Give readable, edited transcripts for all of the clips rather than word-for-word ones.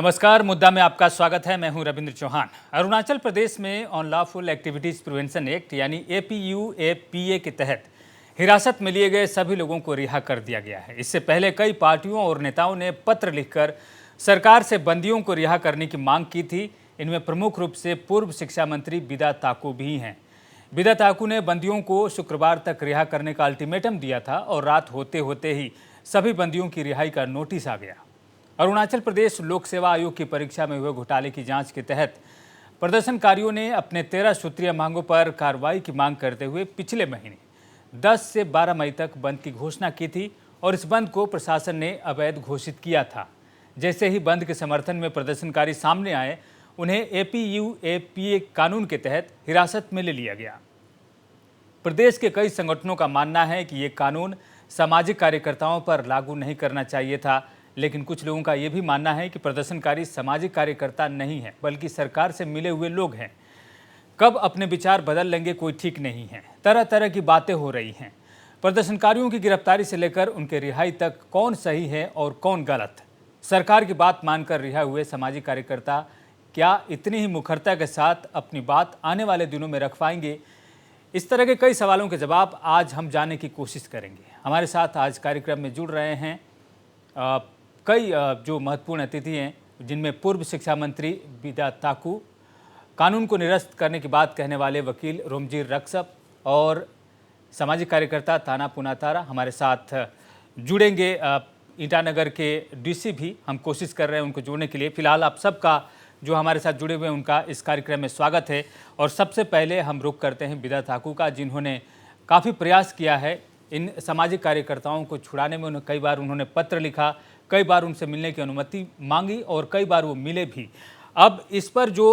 नमस्कार, मुद्दा में आपका स्वागत है। मैं हूं रविंद्र चौहान। अरुणाचल प्रदेश में अनलॉफुल एक्टिविटीज प्रिवेंशन एक्ट यानी APUAPA के तहत हिरासत में लिए गए सभी लोगों को रिहा कर दिया गया है। इससे पहले कई पार्टियों और नेताओं ने पत्र लिखकर सरकार से बंदियों को रिहा करने की मांग की थी। इनमें प्रमुख रूप से पूर्व शिक्षा मंत्री बिदा ताकू भी हैं। बिदा ताकू ने बंदियों को शुक्रवार तक रिहा करने का अल्टीमेटम दिया था और रात होते होते ही सभी बंदियों की रिहाई का नोटिस आ गया। अरुणाचल प्रदेश लोक सेवा आयोग की परीक्षा में हुए घोटाले की जांच के तहत प्रदर्शनकारियों ने अपने 13 सूत्रीय मांगों पर कार्रवाई की मांग करते हुए पिछले महीने 10 से 12 मई तक बंद की घोषणा की थी और इस बंद को प्रशासन ने अवैध घोषित किया था। जैसे ही बंद के समर्थन में प्रदर्शनकारी सामने आए, उन्हें APUAPA कानून के तहत हिरासत में ले लिया गया। प्रदेश के कई संगठनों का मानना है कि ये कानून सामाजिक कार्यकर्ताओं पर लागू नहीं करना चाहिए था, लेकिन कुछ लोगों का ये भी मानना है कि प्रदर्शनकारी सामाजिक कार्यकर्ता नहीं है, बल्कि सरकार से मिले हुए लोग हैं। कब अपने विचार बदल लेंगे कोई ठीक नहीं है। तरह तरह की बातें हो रही हैं। प्रदर्शनकारियों की गिरफ्तारी से लेकर उनके रिहाई तक कौन सही है और कौन गलत। सरकार की बात मानकर रिहा हुए सामाजिक कार्यकर्ता क्या इतनी ही मुखरता के साथ अपनी बात आने वाले दिनों में रख पाएंगे? इस तरह के कई सवालों के जवाब आज हम जानने की कोशिश करेंगे। हमारे साथ आज कार्यक्रम में जुड़ रहे हैं कई जो महत्वपूर्ण अतिथि हैं, जिनमें पूर्व शिक्षा मंत्री बिदा ताकू, कानून को निरस्त करने की बात कहने वाले वकील रोमजीर रक्सप और सामाजिक कार्यकर्ता ताना पुनातारा हमारे साथ जुड़ेंगे। ईटानगर के DC भी हम कोशिश कर रहे हैं उनको जोड़ने के लिए। फिलहाल आप सबका जो हमारे साथ जुड़े हुए हैं उनका इस कार्यक्रम में स्वागत है। और सबसे पहले हम रुख करते हैं बिदा ताकू का, जिन्होंने काफ़ी प्रयास किया है इन सामाजिक कार्यकर्ताओं को छुड़ाने में। कई बार उन्होंने पत्र लिखा, कई बार उनसे मिलने की अनुमति मांगी और कई बार वो मिले भी। अब इस पर जो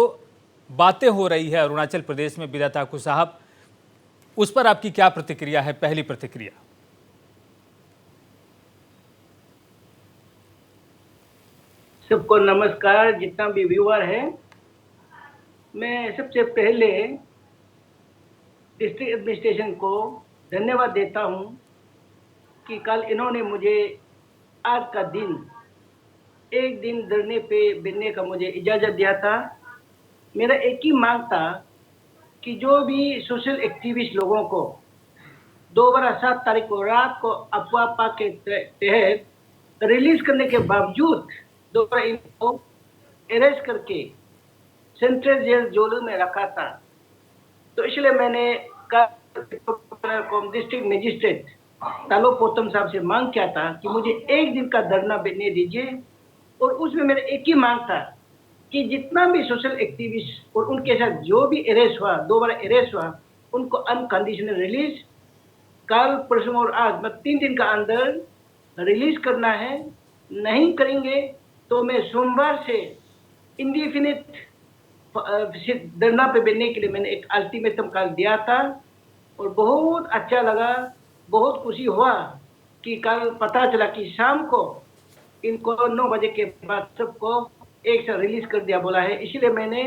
बातें हो रही है अरुणाचल प्रदेश में, बिदा ताकू साहब, उस पर आपकी क्या प्रतिक्रिया है? पहली प्रतिक्रिया। सबको नमस्कार, जितना भी व्यूअर है। मैं सबसे पहले डिस्ट्रिक्ट एडमिनिस्ट्रेशन को धन्यवाद देता हूं कि कल इन्होंने मुझे आज का दिन एक दिन धरने पे बैठने का मुझे इजाज़त दिया था। मेरा एक ही मांग था कि जो भी सोशल एक्टिविस्ट लोगों को 2/7 तारीख को रात को अफवाह के तहत रिलीज करने के बावजूद दोबारा इनको अरेस्ट करके सेंट्रल जेल जोलू में रखा था। तो इसलिए मैंने डिस्ट्रिक्ट मजिस्ट्रेट तालो पोतम साहब से मांग किया था कि मुझे एक दिन का धरना बैठने दीजिए। और उसमें मेरा एक ही मांग था कि जितना भी सोशल एक्टिविस्ट और उनके साथ जो भी अरेस्ट हुआ, दोबारा अरेस्ट हुआ, उनको अनकंडीशनल रिलीज कल, परसों और आज 3 दिन का अंदर रिलीज करना है। नहीं करेंगे तो मैं सोमवार से इंडिफिनिट धरना पे बैठने के लिए मैंने एक अल्टीमेटम कल दिया था। और बहुत अच्छा लगा, बहुत खुशी हुआ कि कल पता चला कि शाम को इनको 9 बजे के बाद सबको एक साथ रिलीज कर दिया बोला है। इसलिए मैंने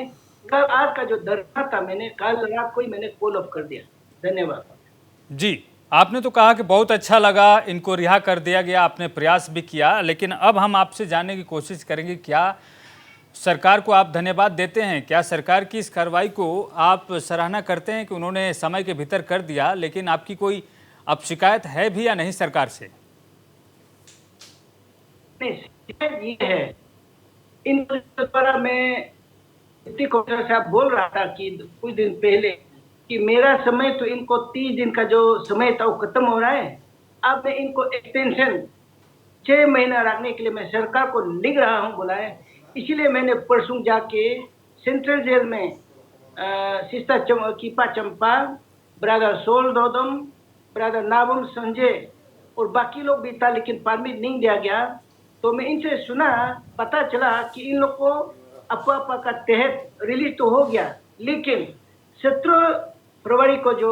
कल आज का जो धरना था मैंने कल रात को ही मैंने कॉल ऑफ कर दिया। धन्यवाद जी, आपने तो कहा कि बहुत अच्छा लगा, इनको रिहा कर दिया गया, आपने प्रयास भी किया, लेकिन अब हम आपसे जानने की कोशिश करेंगे, क्या सरकार को आप धन्यवाद देते हैं? क्या सरकार की इस कार्रवाई को आप सराहना करते हैं कि उन्होंने समय के भीतर कर दिया, लेकिन आपकी कोई अब शिकायत है भी या नहीं सरकार से? शिकायत ये है, इन द्वारा मैं डिप्टी कमिश्नर साहब बोल रहा था कि कुछ दिन पहले कि मेरा समय तो इनको 30 दिन का जो समय था वो खत्म हो रहा है। अब मैं इनको एक्सटेंशन 6 महीना रखने के लिए मैं सरकार को लिख रहा हूँ बोला है। इसलिए मैंने परसों जाके सेंट्रल जेल में sister Kipa Champa, brother Sol Dodam, brother Nabam Sanjay और बाकी लोग भी था, लेकिन परमिट नहीं दिया गया। तो मैं इनसे सुना, पता चला कि इन लोग को अफवाह का तहत रिलीज तो हो गया, लेकिन 17 फरवरी को जो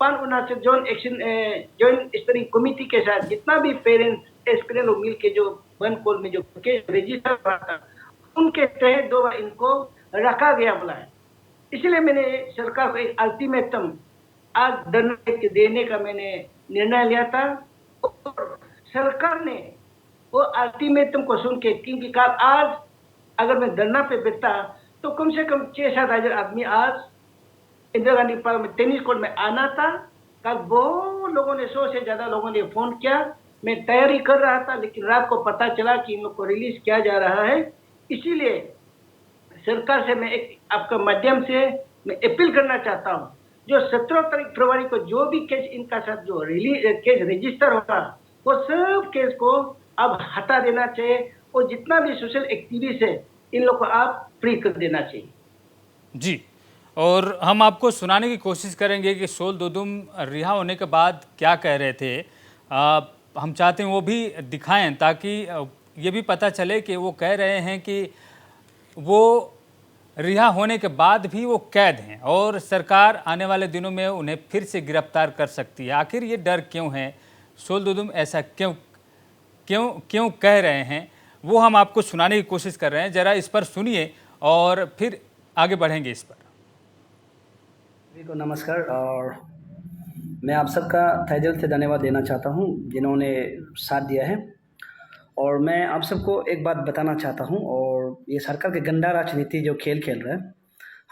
पान Arunachal zone action joint steering committee के साथ जितना भी पेरेंट्स एस्पिरेंट लोग मिल के जो वन कॉल में जो केस रजिस्टर हुआ था, उनके तहत दो बार इनको रखा गया बोला है। इसलिए मैंने सरकार को एक अल्टीमेटम आज धरना देने का मैंने निर्णय लिया था। और सरकार ने वो अल्टीमेटम को सुन के, क्योंकि कल आज अगर मैं धरना पे बैठता तो कम से कम 6-7 हजार आदमी आज इंदिरा गांधी पार्क में टेनिस कोर्ट में आना था। कल बहुत लोगों ने 100 से ज्यादा लोगों ने फोन किया। मैं तैयारी कर रहा था, लेकिन रात को पता चला कि इन लोग को रिलीज किया जा रहा है। इसीलिए सरकार से मैं एक आपका माध्यम से मैं अपील करना चाहता हूँ, जो 17 फरवरी को जो भी केस इनका साथ जो केस रजिस्टर होगा वो सब केस को अब हटा देना चाहिए और जितना भी सोशल एक्टिविस्ट है इन लोग को आप फ्री कर देना चाहिए। जी, और हम आपको सुनाने की कोशिश करेंगे कि सोल दोदुम रिहा होने के बाद क्या कह रहे थे। हम चाहते हैं वो भी दिखाएं ताकि ये भी पता चले कि वो कह रहे हैं कि वो रिहा होने के बाद भी वो कैद हैं और सरकार आने वाले दिनों में उन्हें फिर से गिरफ्तार कर सकती है। आखिर ये डर क्यों है, सोल दोदुम ऐसा क्यों क्यों क्यों कह रहे हैं, वो हम आपको सुनाने की कोशिश कर रहे हैं। ज़रा इस पर सुनिए और फिर आगे बढ़ेंगे इस पर। सभी को नमस्कार, और मैं आप सबका तहे दिल से धन्यवाद देना चाहता हूं जिन्होंने साथ दिया है। और मैं आप सबको एक बात बताना चाहता हूं, और ये सरकार के गंदा राजनीति जो खेल खेल रहा है,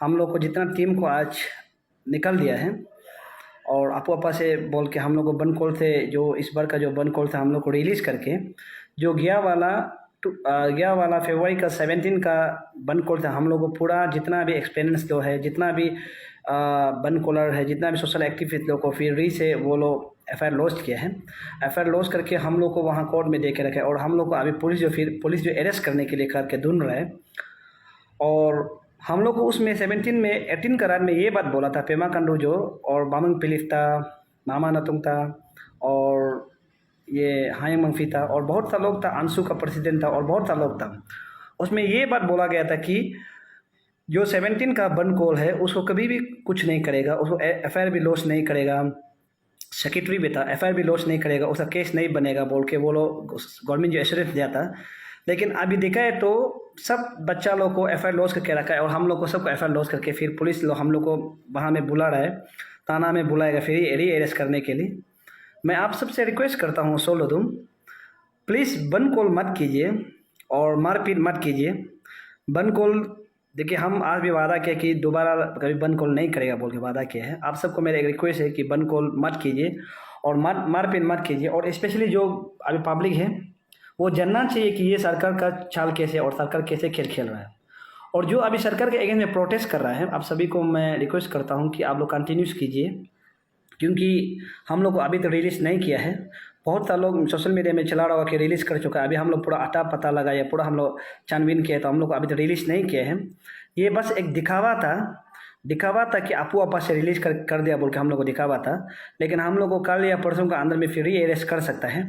हम लोग को जितना टीम को आज निकल दिया है और आपो आपा से बोल के हम लोग को बंद कॉल थे, जो इस बार का जो बंद कॉल था हम लोग को रिलीज़ करके जो गया वाला फरवरी का 17 का बंद कॉल था, हम लोग को पूरा जितना भी एक्सपीरियंस जो है, जितना भी बंद कॉलर है, जितना भी सोशल एक्टिविस्ट लोग को फिर री से वो लोग FIR लॉन्च किया है। FIR लॉन्च करके हम लोग को वहाँ कोर्ट में दे के रखे, और हम लोग को अभी पुलिस जो अरेस्ट करने के लिए करके ढूंढ रहा है। और हम लोग को उसमें 18 करार में ये बात बोला था, पेमा खांडू जो और बामंग पिलिफ था, मामा नतुंग था, और ये हायंग मंगफी था, और बहुत सा लोग था, अंशु का प्रेसिडेंट था, और बहुत सा लोग था। उसमें ये बात बोला गया था कि जो 17 का बंद कॉल है उसको कभी भी कुछ नहीं करेगा, उसको FIR भी लॉन्च नहीं करेगा। सेक्रेटरी भी था, FIR भी लॉन्च नहीं करेगा, उसका केस नहीं बनेगा बोल के वो लोग गवर्नमेंट जो एश्योरेंस दिया था। लेकिन अभी देखा है तो सब बच्चा लोग को FIR लॉन्च करके रखा है, और हम लोग को सबको FIR लॉन्च करके फिर पुलिस लोग हम लोग को वहाँ में बुला रहा है, थाना में बुलाएगा फिर री अरेस्ट करने के लिए। मैं आप सबसे रिक्वेस्ट करता हूँ, सोल दोदुम प्लीज़ बंद कॉल मत कीजिए और मारपीट मत कीजिए। बंद कॉल देखिए, हम आज भी वादा किया कि दोबारा कभी बंद कॉल नहीं करेगा बोल के वादा किया है। आप सबको मेरा एक रिक्वेस्ट है कि बंद कॉल मत कीजिए और मारपीट मत कीजिए। और स्पेशली जो अभी पब्लिक है वो जानना चाहिए कि ये सरकार का चाल कैसे और सरकार कैसे खेल खेल रहा है। और जो अभी सरकार के अगेंस्ट में प्रोटेस्ट कर रहा है, आप सभी को मैं रिक्वेस्ट करता हूँ कि आप लोग कंटिन्यूस कीजिए, क्योंकि हम लोग को अभी तो रिलीज़ नहीं किया है। बहुत सारे लोग सोशल मीडिया में चला रहा होगा कि रिलीज़ कर चुका है। अभी हम लोग पूरा अटा पता लगाया, पूरा हम लोग छानबीन किया, तो हम लोग को अभी तो रिलीज़ नहीं किया है। ये बस एक दिखावा था कि आपू आपा से रिलीज़ कर दिया बोल के हम लोग को दिखावा था। लेकिन हम लोग को कल या परसों का अंदर में फिर ही अरेस्ट कर सकता है।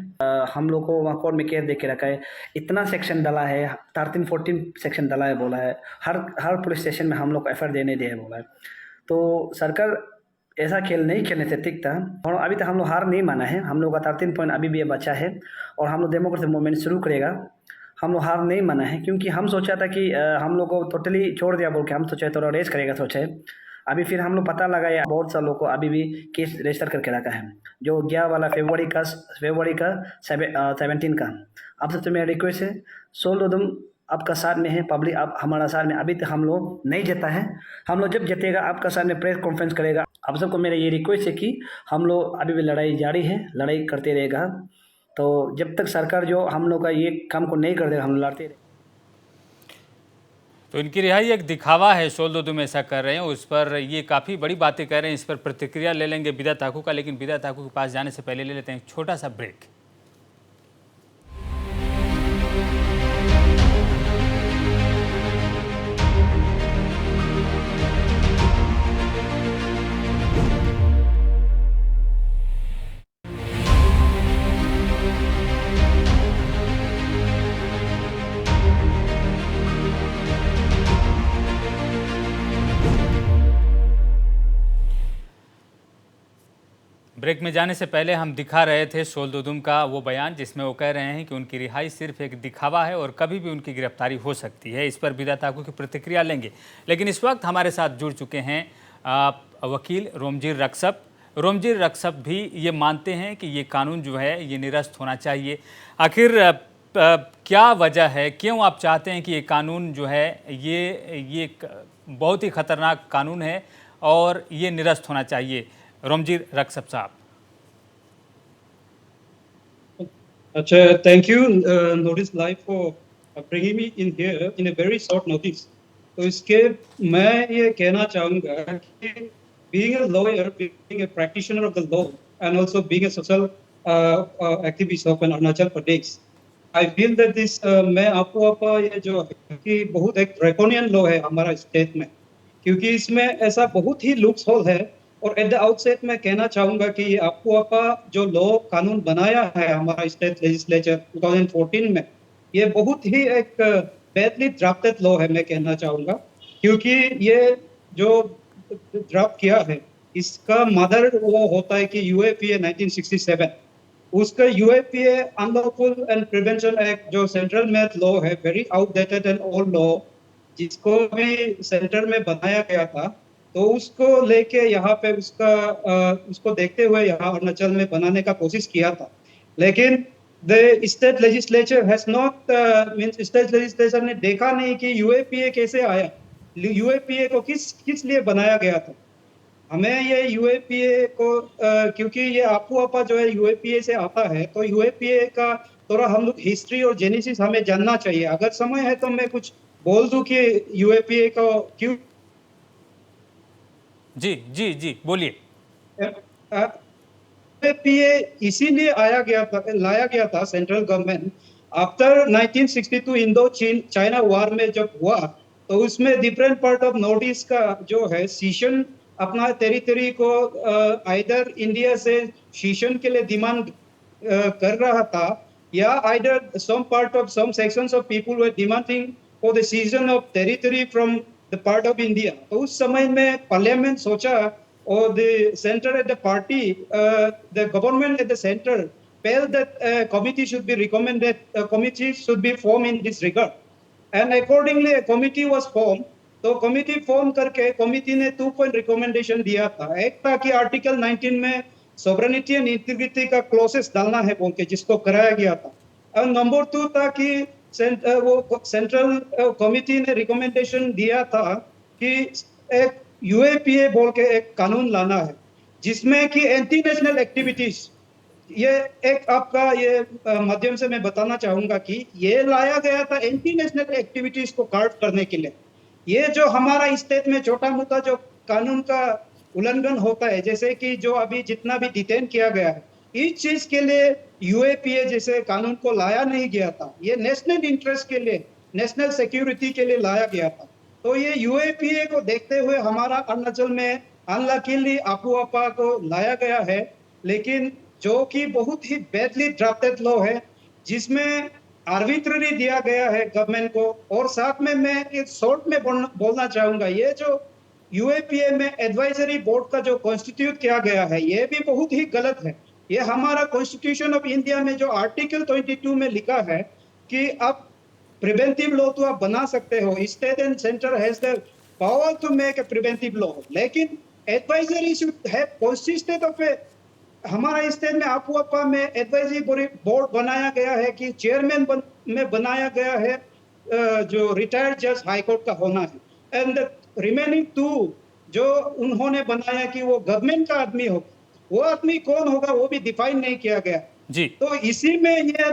हम लोग को वहाँ कोर्ट में केस दे के रखा है, इतना सेक्शन डाला है, 13-14 सेक्शन डाला है बोला है, हर पुलिस स्टेशन में हम लोग को FIR देने दिया है बोला है। तो सरकार ऐसा खेल नहीं खेलने से ठीक था। और अभी तक हम लोग हार नहीं माना है, हम लोग का 13 पॉइंट अभी भी बचा है, और हम लोग डेमोक्रेसी मूवमेंट शुरू करेगा। हम लोग हार नहीं माना है, क्योंकि हम सोचा था कि हम लोग को टोटली छोड़ दिया बोल के हम सोचे थोड़ा रेस करेगा सोचे। अभी फिर हम लोग पता लगाया बहुत सा लोग को अभी भी केस रजिस्टर करके रखा है, जो गया वाला फरवरी का 17 का। आप सबसे मेरा रिक्वेस्ट है, सोल दोदुम आपका साथ में है, पब्लिक आप हमारा साथ में। अभी तक हम लोग नहीं जीता है, हम लोग जब जीतेगा आपका साथ में प्रेस कॉन्फ्रेंस करेगा। आप सबको मेरा ये रिक्वेस्ट है कि हम लोग अभी भी लड़ाई जारी है, लड़ाई करते रहेगा। तो जब तक सरकार जो हम लोग का ये काम को नहीं कर देगा, हम लड़ते रहे। तो इनकी रिहाई एक दिखावा है, सोल दोदुम ऐसा कर रहे हैं, उस पर ये काफ़ी बड़ी बातें कर रहे हैं। इस पर प्रतिक्रिया ले लेंगे बिदा ताकू का, लेकिन बिदा ताकू के पास जाने से पहले ले लेते हैं एक छोटा सा ब्रेक। ब्रेक में जाने से पहले हम दिखा रहे थे सोल दोदुम का वो बयान, जिसमें वो कह रहे हैं कि उनकी रिहाई सिर्फ एक दिखावा है और कभी भी उनकी गिरफ्तारी हो सकती है। इस पर बिदा ताकू की प्रतिक्रिया लेंगे, लेकिन इस वक्त हमारे साथ जुड़ चुके हैं वकील रोमजीर रक्सप। रोमजीर रक्सप भी ये मानते हैं कि ये कानून जो है ये निरस्त होना चाहिए। आखिर क्या वजह है, क्यों आप चाहते हैं कि ये कानून जो है बहुत ही खतरनाक कानून है और ये निरस्त होना चाहिए? रोमजीर रक्षप साहब। अच्छा, thank you, Notice Live for bringing me in here in a very short notice. तो इसके मैं ये कहना चाहूँगा कि being a lawyer, being a practitioner of the law, and also being a social activist of Arunachal Pradesh, I feel that this मैं आपको ये जो है कि बहुत एक ड्रैकोनियन लॉ है हमारा स्टेट में, क्योंकि इसमें ऐसा बहुत ही लूप्स होल है। और एट द आउटसेट मैं कहना चाहूंगा कि ये आपको जो लॉ कानून बनाया है हमारा स्टेट लेजिस्लेचर 2014 में, ये बहुत ही एक बैडली ड्राफ्टेड लॉ है मैं कहना चाहूंगा, क्योंकि ये जो ड्राफ्ट किया है इसका मदर वो होता है कि यूएपीए 1967, उसका UAPA unlawful and prevention act जो सेंट्रल में लॉ है, very outdated and old law, जिसको भी सेंटर में बनाया गया था, तो उसको लेके यहाँ पे उसको देखते हुए यहाँ अरुणाचल में बनाने का कोशिश किया था। लेकिन the state legislature has not state legislature ने देखा नहीं कि यूएपीए कैसे आया, यूएपीए को किस लिए बनाया गया था। हमें ये यूएपीए को क्योंकि ये आपू जो है यूएपीए से आता है, तो यूएपीए का थोड़ा हम लोग हिस्ट्री और जेनेसिस हमें जानना चाहिए। अगर समय है तो मैं कुछ बोल दूं कि यूएपीए को क्यों। जी जी जी बोलिए। यूएपीए इसीलिए लाया गया था central government after 1962 Indo China war में जब हुआ, तो उसमें different part of north east का जो है सीशन अपना टेरिटरी को आइदर इंडिया से सीशन के लिए डिमांड कर रहा था, या either some part of some sections of people were demanding for the season of territory from the part of India. तो उस समय में पार्लियामेंट सोचा और the centre at the party, the government at the centre felt that a committee should be recommended, a committee should be formed in this regard, and accordingly a committee was formed। तो committee form करके committee ने 2 point recommendation दिया था। एक था कि article 19 में sovereignty and integrity का क्लॉसेस डालना है बोल के, जिसको कराया गया था। और नंबर 2 था कि वो सेंट्रल कमिटी ने रिकमेंडेशन दिया था कि एक यूएपीए बोल के एक कानून लाना है, जिसमें कि एंटी नेशनल एक्टिविटीज, ये एक आपका ये माध्यम से मैं बताना चाहूंगा कि ये लाया गया था एंटी नेशनल एक्टिविटीज को कार्ड करने के लिए। ये जो हमारा स्टेट में छोटा मोटा जो कानून का उल्लंघन होता है, जैसे कि जो अभी जितना भी डिटेन किया गया है, इस चीज के लिए यूएपीए जैसे कानून को लाया नहीं गया था। ये नेशनल इंटरेस्ट के लिए, नेशनल सिक्योरिटी के लिए लाया गया था। तो ये यूएपीए को देखते हुए हमारा अरुणाचल में अनलकीली आपू को लाया गया है, लेकिन जो कि बहुत ही बैडली ड्राफ्टेड लॉ है, जिसमें आर्बिट्ररी दिया गया है गवर्नमेंट को। और साथ में मैं एक शॉर्ट में बोलना चाहूंगा, ये जो यूएपीए में एडवाइजरी बोर्ड का जो कॉन्स्टिट्यूट किया गया है, ये भी बहुत ही गलत है। ये हमारा कॉन्स्टिट्यूशन ऑफ इंडिया में जो आर्टिकल 22 में लिखा है कि आप प्रिवेंटिव लॉ तो आप बना सकते हो, state and centre has the power to make a preventive law, लेकिन advisory should have consistent of a, हमारा स्टेट में आपू में एडवाइजरी बोर्ड बनाया गया है कि चेयरमैन में बनाया गया है जो रिटायर्ड जज हाई कोर्ट का होना है, एंड रिमेनिंग 2 जो उन्होंने बनाया कि वो गवर्नमेंट का आदमी हो, वो आदमी कौन होगा वो भी डिफाइन नहीं किया गया जी। तो इसी में ये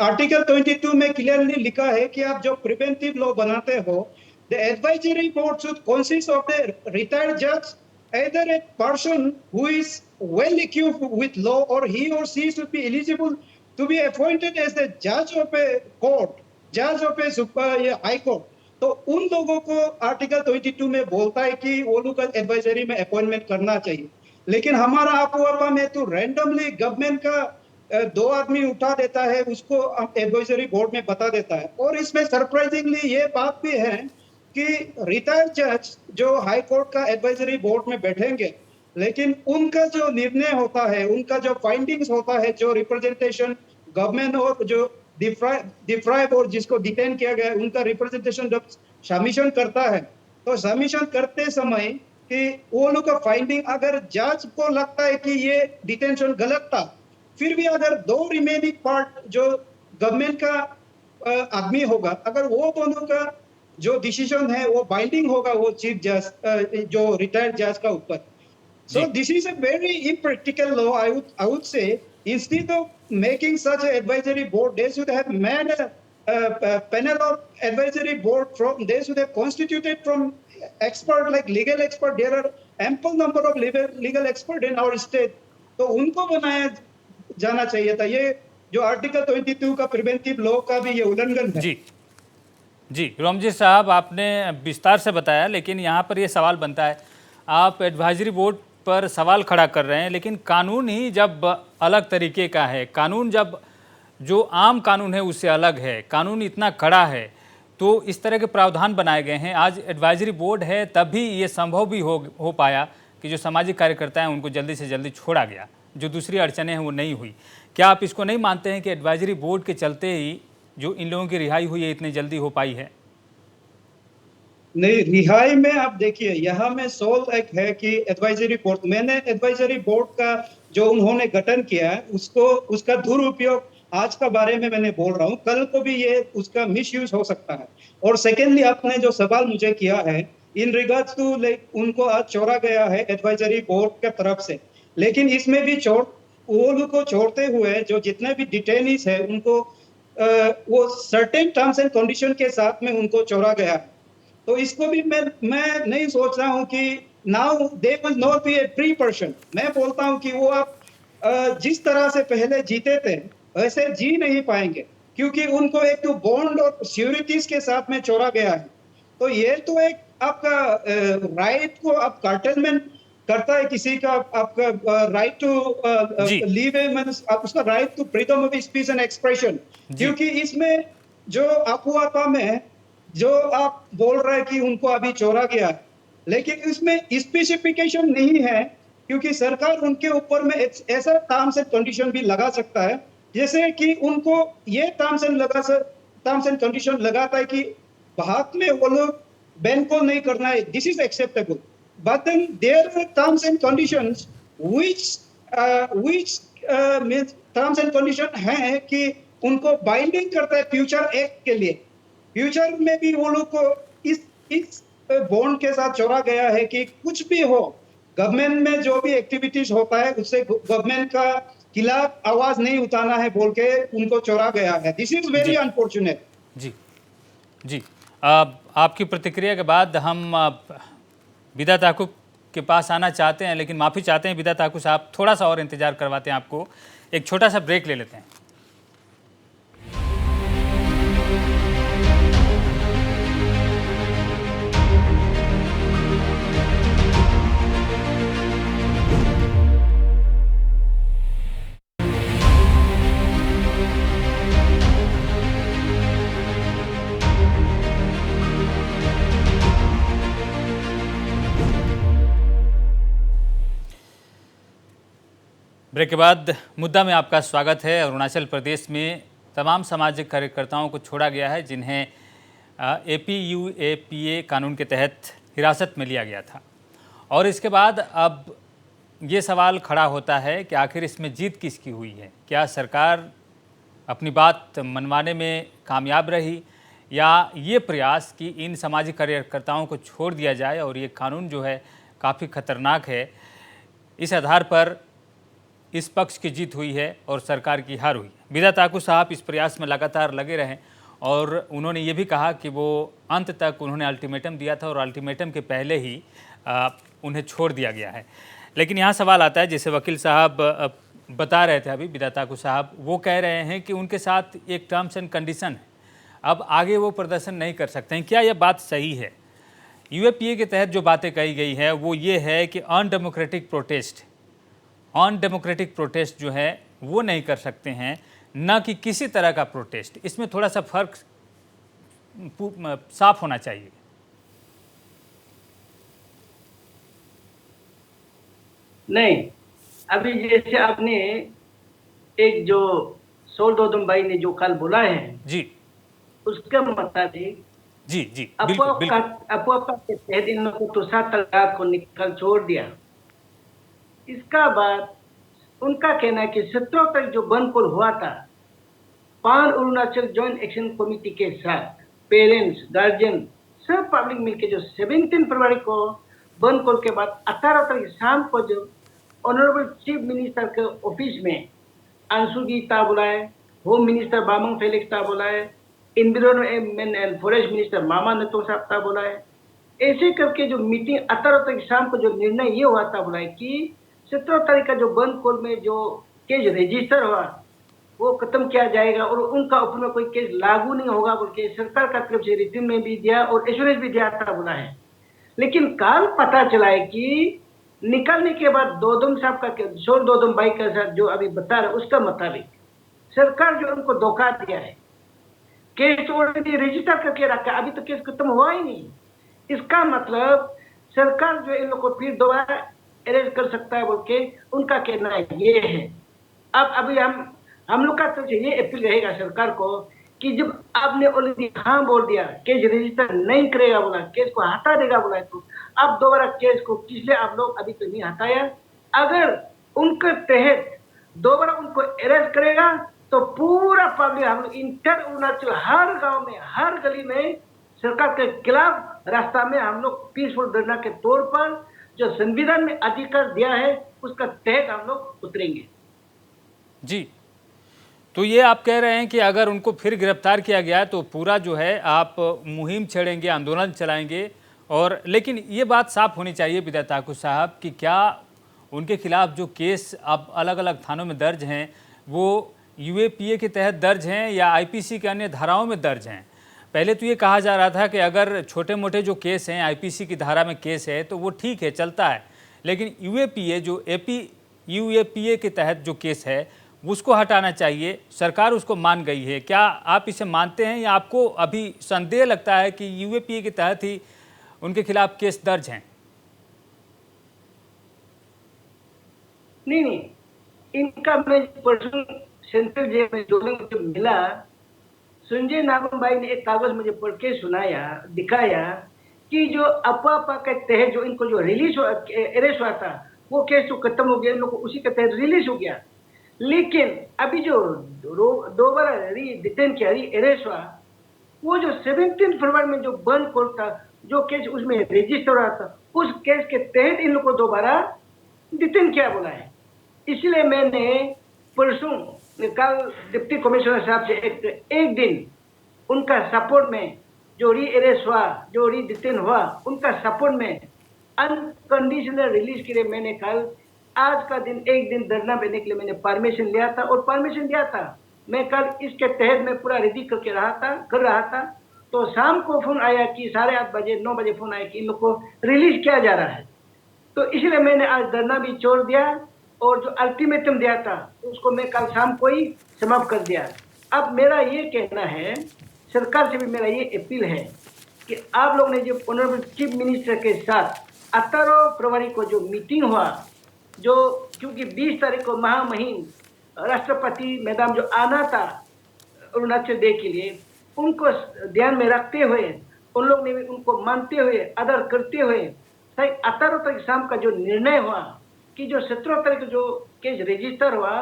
आर्टिकल 22 में क्लियरली लिखा है कि आप जो प्रिवेंटिव लॉ बनाते हो, the advisory board should consist of the retired जज, either a person who is well equipped with law, or he or she should be eligible to be appointed as the judge of a court, judge of a high court। तो उन लोगों को article 22 में बोलता है कि वो लोग एडवाइजरी में अपॉइंटमेंट करना चाहिए। लेकिन हमारा आपू में तो रैंडमली गवर्नमेंट का 2 आदमी उठा देता है, उसको एडवाइजरी बोर्ड में बता देता है। और इसमें सरप्राइजिंगली ये बात भी है कि रिटायर्ड जज जो हाई कोर्ट का एडवाइजरी बोर्ड में बैठेंगे, लेकिन उनका जो निर्णय होता है, उनका जो फाइंडिंग्स होता है, जो रिप्रेजेंटेशन गवर्नमेंट और जो डिफ्राइब और जिसको डिटेन किया गया है, उनका रिप्रेजेंटेशन जब सबमिशन करता है, तो सबमिशन करते समय कि वो लोग का फाइंडिंग अगर जज को लगता है कि ये डिटेंशन गलत था, फिर भी अगर 2 रिमेनिंग पार्ट जो गवर्नमेंट का आदमी होगा, अगर वो दोनों का जो डिसीजन है वो बाइंडिंग होगा वो चीफ जज जो रिटायर्ड जज का ऊपर. So ji this is a very impractical law. I would say instead of making such an advisory board, they should have made a panel of advisory board from. They should have constituted from expert like legal expert. There are ample number of legal expert in our state. तो उनको बनाया जाना चाहिए था. ये जो article 22 का preventive law का भी ये उल्लंघन है. जी जी रोमजी साहब, आपने विस्तार से बताया, लेकिन यहाँ पर ये सवाल बनता है, आप एडवाइजरी बोर्ड पर सवाल खड़ा कर रहे हैं, लेकिन कानून ही जब अलग तरीके का है, कानून जब जो आम कानून है उससे अलग है, कानून इतना कड़ा है, तो इस तरह के प्रावधान बनाए गए हैं. आज एडवाइजरी बोर्ड है तभी ये संभव भी हो पाया कि जो सामाजिक कार्यकर्ता हैं उनको जल्दी से जल्दी छोड़ा गया, जो दूसरी अड़चनें हैं वो नहीं हुई. क्या आप इसको नहीं मानते हैं कि एडवाइजरी बोर्ड के चलते ही जो इन लोगों की रिहाई हुई है इतनी जल्दी हो पाई है? नहीं, रिहाई में आप देखिए, यहाँ में सोल एक है कि एडवाइजरी बोर्ड, मैंने एडवाइजरी बोर्ड का जो उन्होंने गठन किया है उसको उसका दुरुपयोग आज का बारे में मैंने बोल रहा हूँ, कल को भी ये उसका मिसयूज हो सकता है. और सेकेंडली आपने जो सवाल मुझे किया है इन रिगार्ड्स टू लाइक उनको आज छोड़ा गया है एडवाइजरी बोर्ड की तरफ से, लेकिन इसमें भी वो लोग को छोड़ते हुए जो जितने भी डिटेनीज है उनको वो सर्टेन टर्म्स एंड कंडीशन के साथ में उनको छोड़ा गया है. तो इसको भी मैं नहीं सोच रहा हूँ कि now they must not be A free person. मैं बोलता हूँ कि वो आप जिस तरह से पहले जीते थे वैसे जी नहीं पाएंगे, क्योंकि उनको एक तो बॉन्ड और सिक्योरिटीज के साथ में छोड़ा गया है. तो ये तो एक आपका राइट को आप कार्टेलमेंट करता है किसी का, आपका राइट टू लीव उसका right to freedom of speech and expression. क्योंकि इसमें जो अफवाह में जो आप बोल रहे हैं कि उनको अभी छोड़ा गया, लेकिन इसमें स्पेसिफिकेशन नहीं है, क्योंकि सरकार उनके ऊपर में ऐसा टर्म्स एंड कंडीशन भी लगा सकता है जैसे कि उनको ये टर्म्स एंड कंडीशन लगाता है कि बाद में वो लोग बैन को नहीं करना है, this is acceptable. But then there are terms and conditions which means terms and condition है कि उनको बाइंडिंग करता है फ्यूचर एक्ट के लिए. फ्यूचर में भी वो लोग को इस बॉन्ड के साथ जोड़ा गया है कि कुछ भी हो, गवर्नमेंट में जो भी एक्टिविटीज होता है उससे गवर्नमेंट का खिलाफ आवाज नहीं उठाना है बोल के उनको छोड़ा गया है. This is very unfortunate. जी जी आपकी प्रतिक्रिया के बाद हम विदा ताकुब के पास आना चाहते हैं, लेकिन माफ़ी चाहते हैं विदा ताकुब साहब, थोड़ा सा और इंतजार करवाते हैं आपको, एक छोटा सा ब्रेक ले लेते हैं. ब्रेक के बाद मुद्दा में आपका स्वागत है. अरुणाचल प्रदेश में तमाम सामाजिक कार्यकर्ताओं को छोड़ा गया है जिन्हें APUAPA कानून के तहत हिरासत में लिया गया था, और इसके बाद अब ये सवाल खड़ा होता है कि आखिर इसमें जीत किसकी हुई है. क्या सरकार अपनी बात मनवाने में कामयाब रही, या ये प्रयास कि इन सामाजिक कार्यकर्ताओं को छोड़ दिया जाए और ये कानून जो है काफ़ी खतरनाक है, इस आधार पर इस पक्ष की जीत हुई है और सरकार की हार हुई. विदा ताकुब साहब इस प्रयास में लगातार लगे रहे और उन्होंने ये भी कहा कि वो अंत तक उन्होंने अल्टीमेटम दिया था और अल्टीमेटम के पहले ही उन्हें छोड़ दिया गया है. लेकिन यहाँ सवाल आता है, जैसे वकील साहब बता रहे थे अभी, विदा ताकुब साहब वो कह रहे हैं कि उनके साथ एक टर्म्स एंड कंडीशन है, अब आगे वो प्रदर्शन नहीं कर सकते हैं. क्या यह बात सही है? UAPA के तहत जो बातें कही गई है वो ये है कि अनडेमोक्रेटिक प्रोटेस्ट जो है वो नहीं कर सकते हैं, न कि किसी तरह का प्रोटेस्ट. इसमें थोड़ा सा फर्क साफ होना चाहिए. नहीं, अभी जैसे आपने एक जो सोल दोदम भाई ने जो कल बोला है जी, उसके मुताबिक जी जी बिल्कुल अफवाह के तहत इन लोगों को तुषार तलवार को निकल छोड़ दिया. इसका बाद उनका कहना है कि 17 तक जो बंद पुल हुआ था पान अरुणाचल जॉइंट एक्शन कमेटी के साथ पेरेंट्स, गार्जियन, सब पब्लिक मिलकर जो 17 फरवरी को बंद कॉल के बाद 18 तारीख शाम को जो ऑनरेबल चीफ मिनिस्टर के ऑफिस में अंशुगी ता बुलाए, होम मिनिस्टर बामंग फेलिक्स ता बुलाए, एनवायरनमेंट एंड फॉरेस्ट मिनिस्टर मामा नतोंग साहब ता बुलाए। ऐसे करके जो मीटिंग 18 तारीख शाम को जो निर्णय ये हुआ था बुलाए कि 17 तारीख का जो बंद कॉल में जो केस रजिस्टर हुआ वो खत्म किया जाएगा और उनका ऊपर में कोई केस लागू नहीं होगा बोल के सरकार का तरफ से रिटर्न में भी दिया और एश्योरेंस भी दिया था बोला है। लेकिन कल पता चला है कि निकलने के बाद दोदम साहब का किशोर दोदम भाई का साथ जो अभी बता रहा उसका मुताबिक सरकार जो उनको धोखा दिया है, केस ऑलरेडी रजिस्टर करके रखा, अभी तो केस खत्म हुआ ही नहीं। इसका मतलब सरकार जो इन लोग को फिर दोबारा अरेस्ट कर सकता है बोल के उनका कहना ये है। अब अभी हम लोग का तरफ से ये अपील रहेगा सरकार को कि जब आपने ऑलरेडी हाँ बोल दिया, केस रजिस्टर नहीं करेगा बोला, केस को हटा देगा बोला, तो अब दोबारा केस को किसलिए आप लोग अभी तो नहीं हटाया? अगर उनके तहत दोबारा उनको अरेस्ट करेगा तो पूरा पब्लिक हम लोग इंटर अरुणाचल हर गांव में हर गली में सरकार के खिलाफ रास्ता में हम लोग पीसफुल धरना के तौर पर जो संविधान में अधिकार दिया है उसका तहत हम लोग उतरेंगे। जी, तो ये आप कह रहे हैं कि अगर उनको फिर गिरफ्तार किया गया तो पूरा जो है आप मुहिम छेड़ेंगे, आंदोलन चलाएंगे। और लेकिन ये बात साफ होनी चाहिए विद्या ठाकुर साहब कि क्या उनके खिलाफ जो केस अब अलग अलग थानों में दर्ज हैं वो यूएपीए के तहत दर्ज हैं या आईपीसी के अन्य धाराओं में दर्ज हैं? पहले तो ये कहा जा रहा था कि अगर छोटे मोटे जो केस हैं आईपीसी की धारा में केस है तो वो ठीक है, चलता है, लेकिन यूएपीए जो यूएपीए के तहत जो केस है उसको हटाना चाहिए। सरकार उसको मान गई है। क्या आप इसे मानते हैं या आपको अभी संदेह लगता है कि यूएपीए के तहत ही उनके खिलाफ केस दर्ज हैं? नहीं, इनका मैं पर्सनल सेंट्रल जेल में जो मुझे मिला, संजय नागम भाई ने एक कागज मुझे पढ़ के सुनाया, दिखाया कि जो अफवाह के तहत जो इनको जो रिलीज अरेस्ट हुआ था वो केस तो खत्म हो गया, इन लोग को उसी के तहत रिलीज हो गया। लेकिन अभी जो दोबारा डिटेन किया, अरेस्ट हुआ, वो जो 17 फरवरी में जो बंद कॉल था, जो केस उसमें रजिस्टर हो रहा था, उस केस के तहत इन लोग को दोबारा डिटेन किया बोला है। इसलिए मैंने परसों कल डिप्टी कमिश्नर साहब से एक दिन उनका सपोर्ट में जो री अरेस्ट हुआ, जो री डिटेन हुआ, उनका सपोर्ट में अनकंडीशनल रिलीज के लिए मैंने कल आज का दिन एक दिन धरना देने के लिए मैंने परमिशन लिया था और परमिशन दिया था। मैं कल इसके तहत मैं पूरा रेडी कर रहा था तो शाम को फोन आया कि 8:30 बजे 9 बजे फोन आया कि इन लोग को रिलीज किया जा रहा है। तो इसलिए मैंने आज धरना भी छोड़ दिया और जो अल्टीमेटम दिया था उसको मैं कल शाम को ही समाप्त कर दिया। अब मेरा ये कहना है, सरकार से भी मेरा ये अपील है कि आप लोग ने जो ऑनरेबल चीफ मिनिस्टर के साथ 18 फरवरी को जो मीटिंग हुआ, जो क्योंकि 20 तारीख को महामहिम राष्ट्रपति मैडम जो आना था अरुणाचल डे के लिए, उनको ध्यान में रखते हुए उन लोग ने भी उनको मानते हुए आदर करते हुए 18 तारीख शाम का जो निर्णय हुआ कि जो 17 तारीख जो केस रजिस्टर हुआ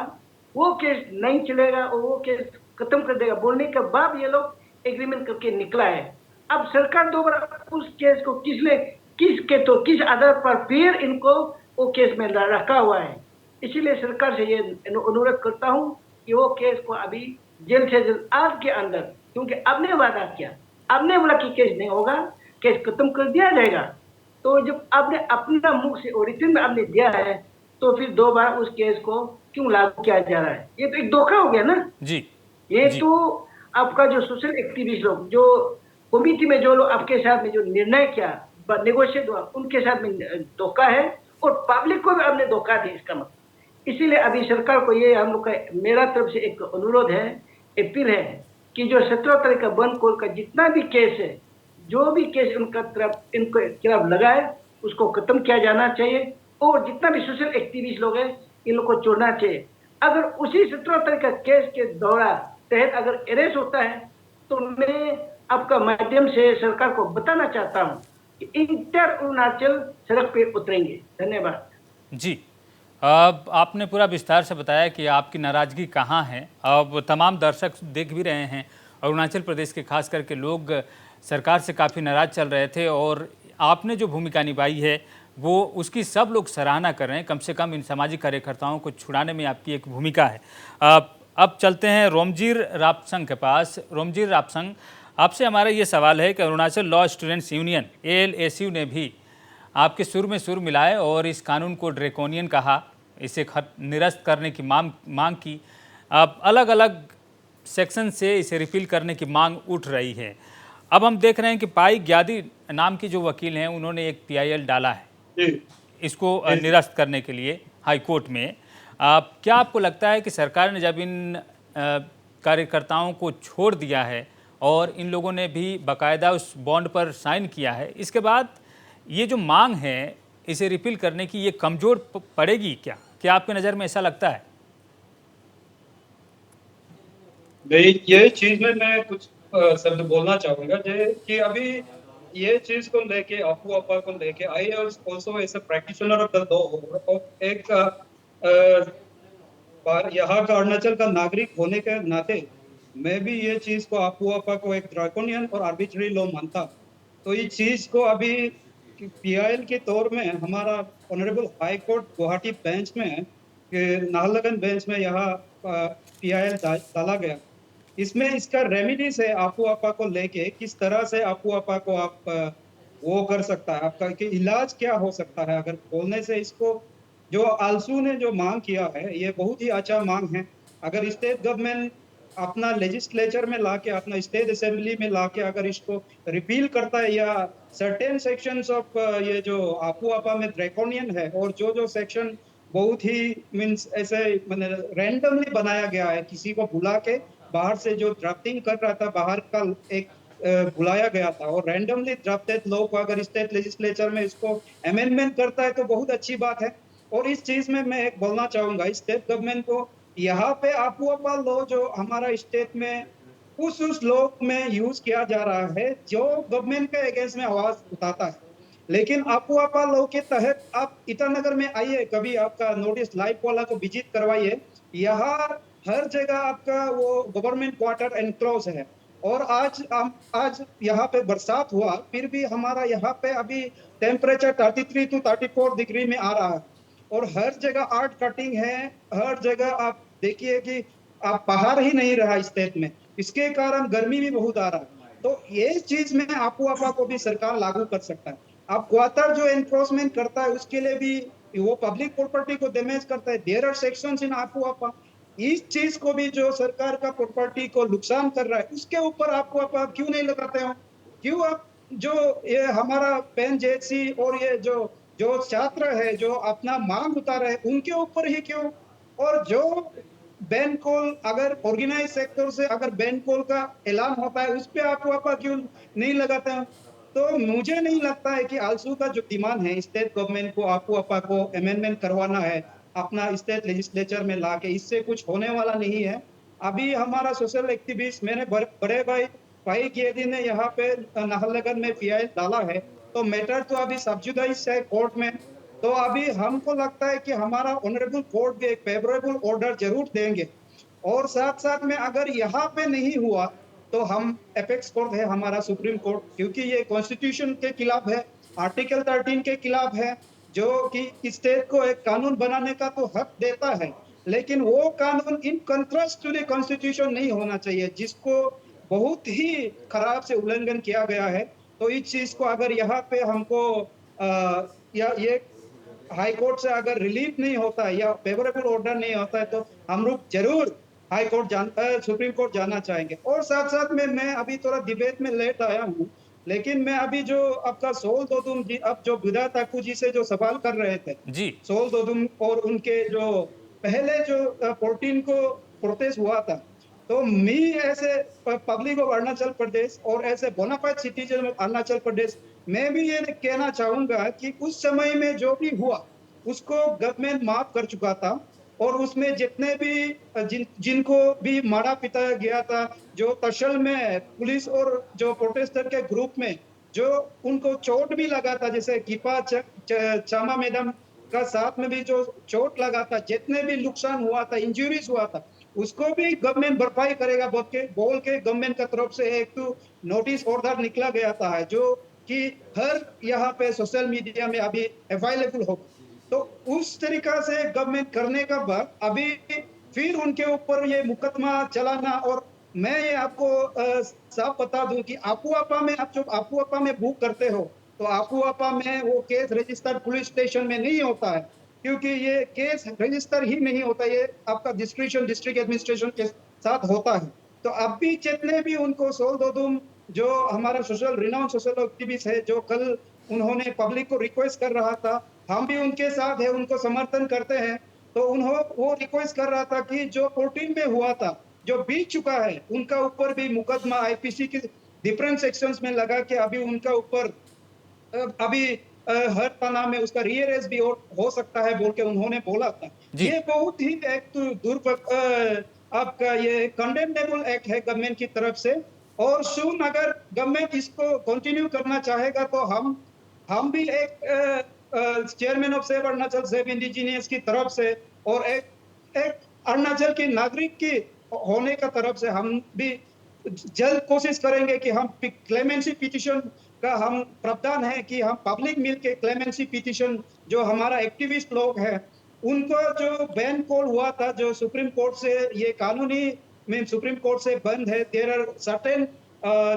वो केस नहीं चलेगा और वो केस खत्म कर देगा बोलने के बाद ये लोग एग्रीमेंट करके निकला है। अब सरकार दोबारा उस केस को किस आधार पर फिर इनको वो केस में रखा हुआ है। इसीलिए सरकार से ये अनुरोध करता हूं कि वो केस को अभी जल्द से जल्द आज के अंदर, क्योंकि आपने वादा किया, आपने बोला कि केस नहीं होगा, केस खत्म कर दिया जाएगा, तो जब आपने अपना मुख से और रिटर्न में आपने दिया है तो फिर दोबारा उस केस को क्यों लागू किया जा रहा है? ये तो एक धोखा हो गया ना जी। ये जी। तो आपका जो सोशल एक्टिविस्ट लोग, जो कमिटी में जो लोग आपके साथ में जो निर्णय किया, नेगोशिएट हुआ, उनके साथ में धोखा है और पब्लिक को भी आपने धोखा दिया इसका मतलब। इसीलिए अभी सरकार को ये हम लोग का मेरा तरफ से एक अनुरोध है, अपील है कि जो 17 तारीख का बंद कॉल का जितना भी केस है, जो भी केस इनके खिलाफ लगा है उसको खत्म किया जाना चाहिए और जितना भी सोशल एक्टिविस्ट लोग हैं इन लोग को छोड़ना चाहिए। अगर उसी 17 तारीख का केस के दौरान तहत अगर अरेस्ट होता है तो मैं आपका माध्यम से सरकार को बताना चाहता हूं कि इंटर अरुणाचल सड़क पे उतरेंगे। धन्यवाद। जी, अब आपने पूरा विस्तार से बताया कि आपकी नाराज़गी कहाँ है। अब तमाम दर्शक देख भी रहे हैं, अरुणाचल प्रदेश के खास करके लोग सरकार से काफ़ी नाराज़ चल रहे थे और आपने जो भूमिका निभाई है वो उसकी सब लोग सराहना कर रहे हैं। कम से कम इन सामाजिक कार्यकर्ताओं को छुड़ाने में आपकी एक भूमिका है। अब चलते हैं रोमजीर रापसंग के पास। रोमजीर रापसंग, आपसे हमारा ये सवाल है कि Arunachal law students union ALSU ने भी आपके सुर में सुर मिलाए और इस कानून को ड्रैकोनियन कहा, इसे निरस्त करने की मांग की। अब अलग अलग सेक्शन से इसे रिपील करने की मांग उठ रही है। अब हम देख रहे हैं कि पाई ग्यादी नाम की जो वकील हैं उन्होंने एक PIL डाला है इसको निरस्त करने के लिए हाई कोर्ट में। क्या आपको लगता है कि सरकार ने जब इन कार्यकर्ताओं को छोड़ दिया है और इन लोगों ने भी बाकायदा उस बॉन्ड पर साइन किया है, इसके बाद ये जो मांग है इसे रिपील करने की ये कमज़ोर पड़ेगी क्या? क्या आपके नज़र में ऐसा लगता है? ये चीज में मैं कुछ शब्द बोलना चाहूंगा कि अभी ये चीज को लेके आपू अपा को लेके I also as a practitioner of the law, एक यहाँ का अरुणाचल का नागरिक होने के नाते मैं भी ये चीज को आपू अपा को एक ड्रैकोनियन और आर्बिट्ररी लॉ मानता। तो इस चीज को अभी PIL के तौर में हमारा honourable high court Guwahati bench में, नाहरलगुन बेंच में यहाँ PIL डाला गया। इसमें इसका रेमिडीज है आपू अपा को लेके, किस तरह से आपू अपा को आप वो कर सकता है, आपका कि इलाज क्या हो सकता है। अगर बोलने से इसको जो आलसू ने जो मांग किया है ये बहुत ही अच्छा मांग है। अगर स्टेट गवर्नमेंट अपना लेजिस्लेचर में लाके, अपना स्टेट असेंबली में लाके अगर इसको रिपील करता है या सर्टेन सेक्शंस ऑफ ये जो आपू अपा में ड्रैकोनियन है और जो सेक्शन बहुत ही मींस ऐसे रैंडमली बनाया गया है, किसी को बुला के बाहर से जो ड्राफ्टिंग कर रहा था बाहर का एक बुलाया गया था और रैंडमली ड्राफ्टेड लॉ को अगर स्टेट लेजिस्लेचर में इसको अमेंडमेंट करता है तो बहुत अच्छी बात है। और इस चीज में मैं एक बोलना चाहूंगा स्टेट गवर्नमेंट को, यहाँ पे आपू अपा लॉ जो हमारा स्टेट में उस लॉ में यूज किया जा रहा है जो गवर्नमेंट के अगेंस्ट में आवाज उठाता है। लेकिन आपू अपा लॉ के तहत आप ईटानगर में आइए, कभी आपका नोटिस लाइव वाला को विजिट करवाइए, यहाँ हर जगह आपका वो गवर्नमेंट क्वार्टर एनक्लोज है। और आज यहाँ पे बरसात हुआ फिर भी हमारा यहाँ पे अभी टेम्परेचर 33 to 34 डिग्री में आ रहा है और हर जगह आर्ट कटिंग है। हर जगह आप देखिए कि आप बाहर ही नहीं रहा स्टेट में, इसके कारण गर्मी भी बहुत आ रहा है। तो ये चीज में आपू अपा को भी सरकार लागू कर सकता है। आप क्वार्टर जो एनक्रोचमेंट करता है उसके लिए भी वो पब्लिक प्रॉपर्टी को डैमेज करता है। देयर आर सेक्शंस इन आपू अपा, इस चीज को भी जो सरकार का प्रॉपर्टी को नुकसान कर रहा है उसके ऊपर आपको आप क्यों नहीं लगाते हो? क्यों आप जो ये हमारा पेन जेसी और ये जो छात्र है जो अपना मांग उतार रहे उनके ऊपर ही क्यों? और जो बैन कॉल अगर ऑर्गेनाइज सेक्टर से अगर बैन कॉल का ऐलान होता है उस पर आप क्यों नहीं लगाते हैं? तो मुझे नहीं लगता है कि आलसू का जो डिमांड है स्टेट गवर्नमेंट को आपू अपा को अमेंडमेंट करवाना है अपना स्टेट लेजिस्लेचर में लाके, इससे कुछ होने वाला नहीं है। अभी हमारा सोशल एक्टिविस्ट मेरे बड़े भाई गेदी ने यहाँ पे नाहरलगुन में PIL डाला है, तो मैटर तो अभी सब्जुडाइज है कोर्ट में। तो अभी हमको लगता है कि हमारा ऑनरेबल कोर्ट भी एक फेवरेबल ऑर्डर जरूर देंगे। और साथ साथ में अगर यहाँ पे नहीं हुआ तो हम एपेक्स कोर्ट है हमारा सुप्रीम कोर्ट, क्योंकि ये कॉन्स्टिट्यूशन के खिलाफ है, आर्टिकल 13 के खिलाफ है जो कि स्टेट को एक कानून बनाने का तो हक देता है, लेकिन वो कानून in contrast to the constitution नहीं होना चाहिए जिसको बहुत ही खराब से उल्लंघन किया गया है। तो इस चीज को अगर यहाँ पे हमको या ये हाई कोर्ट से अगर रिलीफ नहीं होता है या फेवरेबल ऑर्डर नहीं होता है तो हम लोग जरूर हाई कोर्ट सुप्रीम कोर्ट जाना चाहेंगे। और साथ साथ में मैं अभी थोड़ा डिबेट में लेट आया हूँ, लेकिन मैं अभी जो आपका सोल दोदुम जी अब जो विदा ठाकुर जी से जो सवाल कर रहे थे जी, सोल दोदुम और उनके जो पहले जो 14 को प्रोटेस्ट हुआ था, तो मैं ऐसे पब्लिक ऑफ अरुणाचल प्रदेश और ऐसे bonafide citizen of Arunachal Pradesh मैं भी ये कहना चाहूंगा कि उस समय में जो भी हुआ उसको गवर्नमेंट माफ कर चुका था और उसमें जितने भी जिनको भी मारा पिटाया गया था, जो तशल में पुलिस और जो प्रोटेस्टर के ग्रुप में जो उनको चोट भी लगा था, जैसे कीपा चामा मैडम का साथ में भी जो चोट लगा था, जितने भी नुकसान हुआ था, इंजरीज हुआ था, उसको भी गवर्नमेंट भरपाई करेगा बोल के गवर्नमेंट की तरफ से एक तो नोटिस ऑर्डर निकला गया था, है जो कि हर यहाँ पे सोशल मीडिया में अभी अवेलेबल हो। तो उस तरीका से गवर्नमेंट करने का बाद अभी फिर उनके ऊपर ये मुकदमा चलाना, और मैं ये आपको साफ बता दूं कि आपुआपा में आप जब आपुआपा में बुक करते हो तो आपुआपा में वो केस रजिस्टर पुलिस स्टेशन में नहीं होता है, क्योंकि ये केस रजिस्टर ही नहीं होता, ये आपका डिस्ट्रिक्ट एडमिनिस्ट्रेशन के साथ होता है। तो अब भी जितने भी उनको सोल दोदुम जो हमारा रिनाउंड सोशल एक्टिविस्ट है, जो कल उन्होंने पब्लिक को रिक्वेस्ट कर रहा था, हम भी उनके साथ है, उनको समर्थन करते हैं। तो वो रिक्वेस्ट कर रहा था कि जो 14 में हुआ था, जो बीत चुका है, उनका ऊपर भी मुकदमा आईपीसी के डिफरेंट सेक्शंस में लगा के अभी उनका ऊपर अभी हर थाना में उसका रीअरेस्ट भी हो सकता है बोल के उन्होंने बोला था। ये बहुत ही एक तो आपका ये कंडेमनेबल एक्ट है गवर्नमेंट की तरफ से, और सुन अगर गवर्नमेंट इसको कंटिन्यू करना चाहेगा तो हम भी एक chairman of save Arunachal save indigenous की तरफ से और एक अरुणाचल के नागरिक की होने का तरफ से हम भी जल्द कोशिश करेंगे कि हम क्लेमेंसी पिटीशन का हम प्रावधान है कि हम पब्लिक मिल के क्लेमेंसी पिटीशन जो हमारा एक्टिविस्ट लोग हैं उनको जो बैन कॉल हुआ था, जो सुप्रीम कोर्ट से ये कानूनी में सुप्रीम कोर्ट से बंद है, there are certain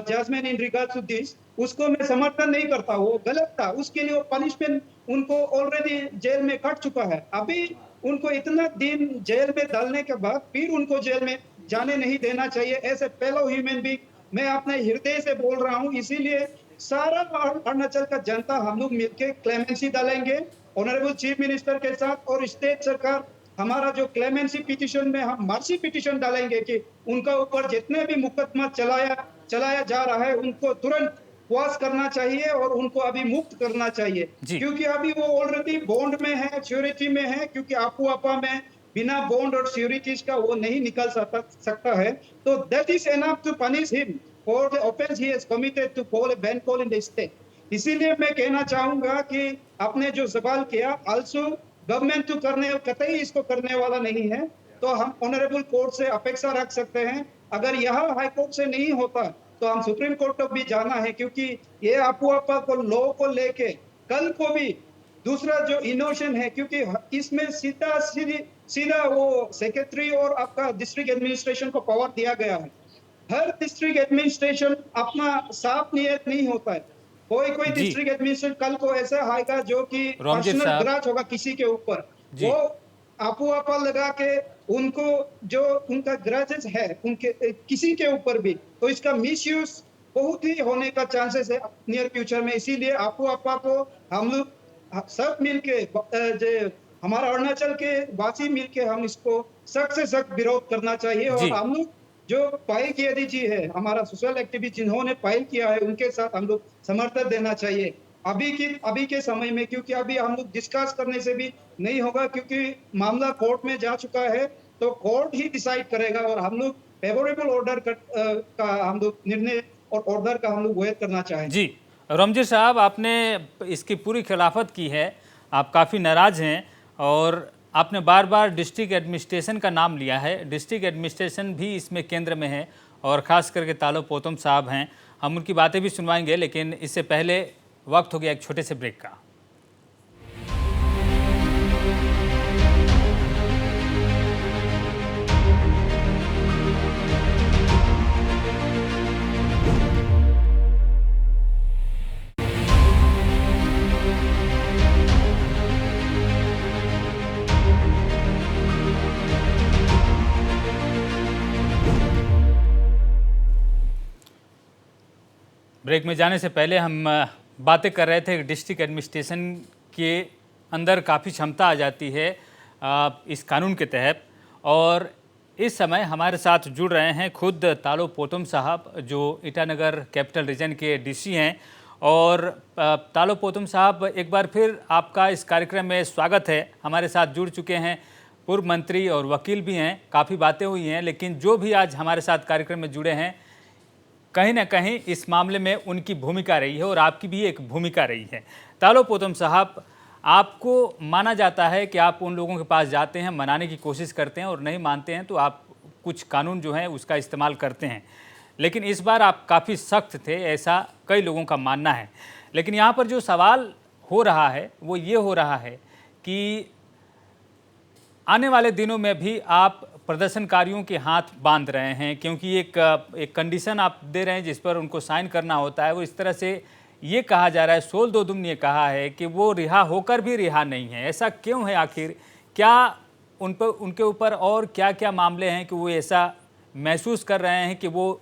judgment in regard to this, उसको मैं समर्थन नहीं करता, वो गलत था। उसके लिए वो पनिशमेंट उनको ऑलरेडी जेल में कट चुका है। अभी उनको इतना दिन जेल में डालने के बाद फिर उनको जेल में जाने नहीं देना चाहिए। ऐसे फेलो ह्यूमन बीइंग मैं अपने हृदय से बोल रहा हूँ, इसीलिए सारा अरुणाचल का जनता हम लोग मिलकर क्लेमेंसी डालेंगे ऑनरेबल चीफ मिनिस्टर के साथ, और स्टेट सरकार हमारा जो क्लेमेंसी पिटीशन में हम मर्सी पिटीशन डालेंगे कि उनका ऊपर जितने भी मुकदमा चलाया जा रहा है उनको तुरंत वास करना चाहिए और उनको अभी मुक्त करना चाहिए, क्योंकि अभी वो ऑलरेडी बॉन्ड में है, श्योरिटी में है, क्योंकि आपा में बिना बॉन्ड और श्योरिटीज का वो नहीं निकल सकता है। तो that is enough to punish him for the offence he has committed to call a ban call in the state. इसीलिए मैं कहना चाहूंगा कि आपने जो सवाल किया, आल्सो गवर्नमेंट तो कतई इसको करने वाला नहीं है, तो हम ऑनरेबल कोर्ट से अपेक्षा रख सकते हैं। अगर यह हाई कोर्ट से नहीं होता तो हम सुप्रीम कोर्ट तक भी जाना है, क्योंकि ये आपा को लॉ को लेके कल को भी दूसरा जो इनोवेशन है, क्योंकि इसमें सीधा वो सेक्रेटरी और आपका डिस्ट्रिक्ट एडमिनिस्ट्रेशन को पावर दिया गया है। हर डिस्ट्रिक्ट एडमिनिस्ट्रेशन अपना साफ नियत नहीं होता है, कोई डिस्ट्रिक्ट एडमिनिस्ट्रेशन कल को ऐसा आएगा जो कि पर्सनल ग्राज होगा किसी के ऊपर, वो आपा लगा के उनको जो उनका ग्रजेस है उनके किसी के ऊपर भी, तो इसका मिसयूज बहुत ही होने का चांसेस है नियर फ्यूचर में। इसीलिए आपा को हम लोग सब मिलके हमारा अरुणाचल के वासी मिलके हम इसको सख्त से सख्त विरोध करना चाहिए, और हम लोग जो पायल कियादी जी है हमारा सोशल एक्टिविस्ट जिन्होंने पायल किया है उनके साथ हम लोग समर्थन देना चाहिए अभी के समय में, क्योंकि अभी हम लोग डिस्कस करने से भी नहीं होगा, क्योंकि मामला कोर्ट में जा चुका है, तो कोर्ट ही डिसाइड करेगा, और हम लोग फेवरेबल ऑर्डर का हम लोग निर्णय और ऑर्डर का हम लोग वेट करना चाहेंगे। जी रामजीत साहब, आपने इसकी पूरी खिलाफत की है, आप काफ़ी नाराज़ हैं और आपने बार बार डिस्ट्रिक्ट एडमिनिस्ट्रेशन का नाम लिया है। डिस्ट्रिक्ट एडमिनिस्ट्रेशन भी इसमें केंद्र में है और ख़ास करके तालो पोतम साहब हैं, हम उनकी बातें भी सुनवाएंगे, लेकिन इससे पहले वक्त हो गया एक छोटे से ब्रेक का। ब्रेक में जाने से पहले हम बातें कर रहे थे, डिस्ट्रिक्ट एडमिनिस्ट्रेशन के अंदर काफ़ी क्षमता आ जाती है इस कानून के तहत, और इस समय हमारे साथ जुड़ रहे हैं खुद तालो पोतम साहब जो ईटानगर कैपिटल रीजन के डीसी हैं। और तालो पोतम साहब, एक बार फिर आपका इस कार्यक्रम में स्वागत है। हमारे साथ जुड़ चुके हैं पूर्व मंत्री और वकील भी हैं, काफ़ी बातें हुई हैं, लेकिन जो भी आज हमारे साथ कार्यक्रम में जुड़े हैं कहीं ना कहीं इस मामले में उनकी भूमिका रही है और आपकी भी एक भूमिका रही है। तालो पोतम साहब, आपको माना जाता है कि आप उन लोगों के पास जाते हैं, मनाने की कोशिश करते हैं और नहीं मानते हैं तो आप कुछ कानून जो है उसका इस्तेमाल करते हैं। लेकिन इस बार आप काफ़ी सख्त थे, ऐसा कई लोगों का मानना है। लेकिन यहाँ पर जो सवाल हो रहा है वो ये हो रहा है कि आने वाले दिनों में भी आप प्रदर्शनकारियों के हाथ बांध रहे हैं, क्योंकि एक कंडीशन आप दे रहे हैं जिस पर उनको साइन करना होता है। वो इस तरह से ये कहा जा रहा है, सोल दोदुम ने कहा है कि वो रिहा होकर भी रिहा नहीं है। ऐसा क्यों है आखिर? क्या उनके ऊपर और क्या क्या मामले हैं कि वो ऐसा महसूस कर रहे हैं कि वो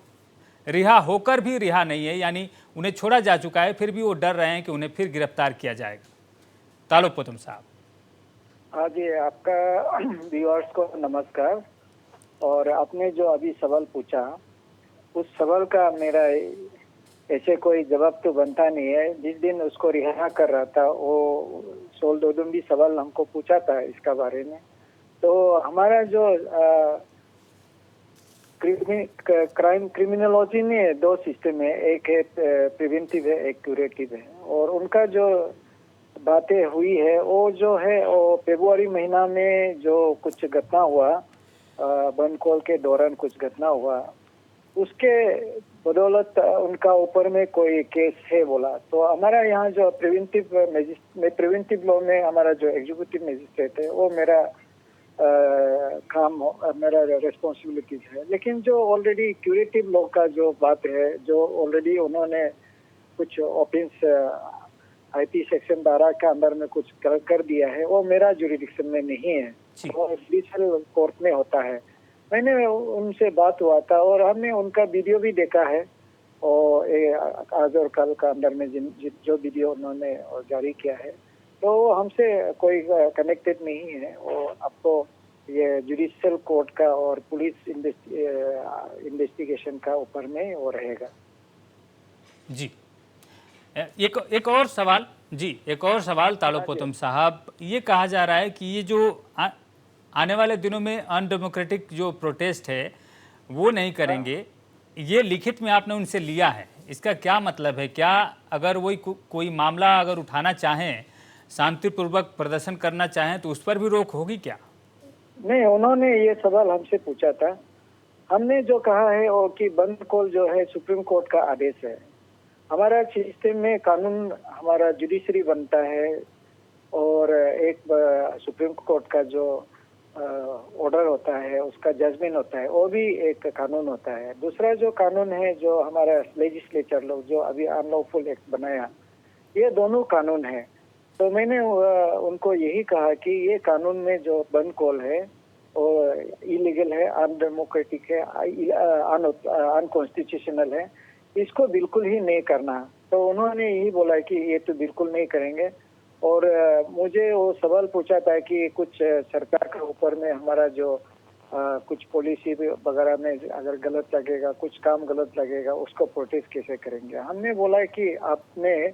रिहा होकर भी रिहा नहीं है, यानी उन्हें छोड़ा जा चुका है फिर भी वो डर रहे हैं कि उन्हें फिर गिरफ्तार किया जाएगा? तालोक पोतुम साहब। हाँ जी, आपका व्यूअर्स को नमस्कार। और आपने जो अभी सवाल पूछा, उस सवाल का मेरा ऐसे कोई जवाब तो बनता नहीं है। जिस दिन उसको रिहा कर रहा था वो सोल दोदुम भी सवाल हमको पूछा था इसका बारे में। तो हमारा जो क्रिमिनोलॉजी में दो सिस्टम है, एक है प्रिवेंटिव है, एक क्यूरेटिव है। और उनका जो बातें हुई है वो जो है वो फरवरी महीना में जो कुछ घटना हुआ, बनकोल के दौरान कुछ घटना हुआ, उसके बदौलत उनका ऊपर में कोई केस है बोला। तो हमारा यहाँ जो प्रिवेंटिव लॉ में हमारा जो एग्जीक्यूटिव मजिस्ट्रेट है वो मेरा काम, मेरा रेस्पॉन्सिबिलिटीज है। लेकिन जो ऑलरेडी क्यूरेटिव लॉ का जो बात है, जो ऑलरेडी उन्होंने कुछ ऑफेंस आईपी सेक्शन 12 के अंदर में कुछ कर दिया है, वो मेरा जुरिडिक्शन में नहीं है, वो जुडिशियल कोर्ट में होता है। मैंने उनसे बात हुआ था और हमने उनका वीडियो भी देखा है, और आज और कल का अंदर में जो वीडियो उन्होंने जारी किया है, तो हमसे कोई कनेक्टेड नहीं है। और आपको ये जुडिशियल कोर्ट का और पुलिस इन्वेस्टिगेशन का ऊपर में वो रहेगा। जी, एक और सवाल जी, एक और सवाल तालोक पोतुम साहब। ये कहा जा रहा है कि ये जो आने वाले दिनों में अनडेमोक्रेटिक जो प्रोटेस्ट है वो नहीं करेंगे, ये लिखित में आपने उनसे लिया है, इसका क्या मतलब है? क्या अगर वही कोई मामला अगर उठाना चाहें, शांतिपूर्वक प्रदर्शन करना चाहें, तो उस पर भी रोक होगी क्या? नहीं, उन्होंने ये सवाल हमसे पूछा था। हमने जो कहा है वो कि बंद कॉल जो है सुप्रीम कोर्ट का आदेश है। हमारा सिस्टम में कानून हमारा जुडिशरी बनता है, और एक सुप्रीम कोर्ट का जो ऑर्डर होता है, उसका जजमेंट होता है, वो भी एक कानून होता है। दूसरा जो कानून है जो हमारा लेजिस्लेचर लोग जो अभी अनलॉफुल एक्ट बनाया, ये दोनों कानून है। तो मैंने उनको यही कहा कि ये कानून में जो बंद कॉल है वो इलीगल है, अनडेमोक्रेटिक है, अनकॉन्स्टिट्यूशनल है, इसको बिल्कुल ही नहीं करना। तो उन्होंने यही बोला कि ये तो बिल्कुल नहीं करेंगे। और मुझे वो सवाल पूछा था कि कुछ सरकार के ऊपर में हमारा जो कुछ पॉलिसी वगैरह में अगर गलत लगेगा, कुछ काम गलत लगेगा, उसको प्रोटेस्ट कैसे करेंगे। हमने बोला कि आपने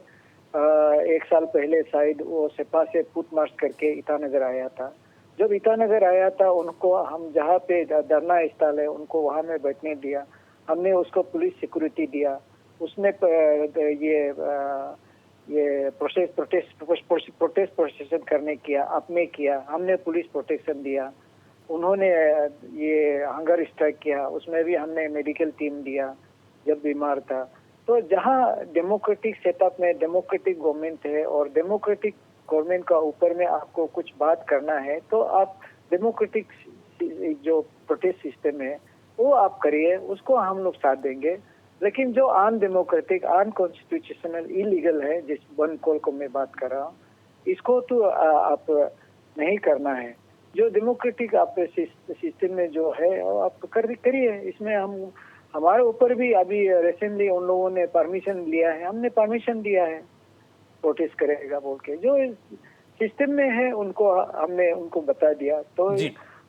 एक साल पहले शायद वो सेपा से फुट मार्च करके ईटानगर आया था। जब ईटानगर आया था, उनको हम जहाँ पे धरना स्थल है उनको वहाँ में बैठने दिया, हमने उसको पुलिस सिक्योरिटी दिया। उसने ये प्रोटेस्ट प्रोसेशन करने किया, आपने किया, हमने पुलिस प्रोटेक्शन दिया। उन्होंने ये हंगर स्ट्राइक किया, उसमें भी हमने मेडिकल टीम दिया जब बीमार था। तो जहाँ डेमोक्रेटिक सेटअप में डेमोक्रेटिक गवर्नमेंट है और डेमोक्रेटिक गवर्नमेंट का ऊपर में आपको कुछ बात करना है, तो आप डेमोक्रेटिक जो प्रोटेस्ट सिस्टम है वो आप करिए, उसको हम लोग साथ देंगे। लेकिन जो अनडेमोक्रेटिक, अनकॉन्स्टिट्यूशनल, इलीगल है, जिस बंद कॉल को मैं बात कर रहा हूँ, इसको तो आप नहीं करना है। जो डेमोक्रेटिक आप सिस्टम में जो है आप करिए। इसमें हमारे ऊपर भी अभी रिसेंटली उन लोगों ने परमिशन लिया है, हमने परमिशन दिया है प्रोटेस्ट करेगा बोल के। जो सिस्टम में है उनको हमने उनको बता दिया। तो